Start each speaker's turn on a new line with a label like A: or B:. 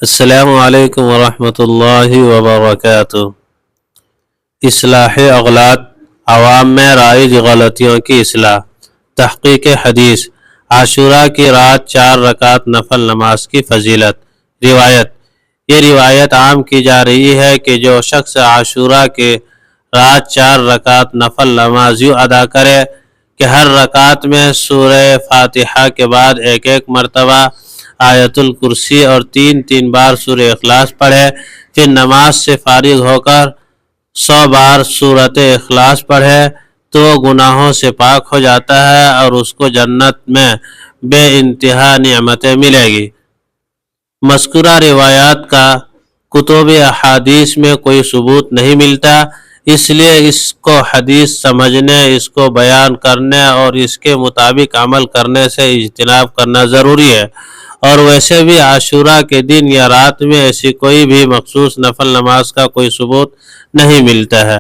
A: السلام علیکم ورحمۃ اللہ وبرکاتہ۔ اصلاح اغلاط، عوام میں رائج غلطیوں کی اصلاح۔ تحقیق حدیث، عاشوراء کی رات 4 رکعت نفل نماز کی فضیلت۔ روایت، یہ روایت عام کی جا رہی ہے کہ جو شخص عاشوراء کے رات 4 رکعت نفل نماز یوں ادا کرے کہ ہر رکعت میں سورہ فاتحہ کے بعد ایک مرتبہ آیت الکرسی اور 3 بار سورہ اخلاص پڑھے، پھر نماز سے فارغ ہو کر 100 بار سورۃ اخلاص پڑھے تو گناہوں سے پاک ہو جاتا ہے اور اس کو جنت میں بے انتہا نعمتیں ملے گی۔ مذکورہ روایات کا کتب احادیث میں کوئی ثبوت نہیں ملتا، اس لیے اس کو حدیث سمجھنے، اس کو بیان کرنے اور اس کے مطابق عمل کرنے سے اجتناب کرنا ضروری ہے۔ اور ویسے بھی عاشوراء کے دن یا رات میں ایسی کوئی بھی مخصوص نفل نماز کا کوئی ثبوت نہیں ملتا ہے۔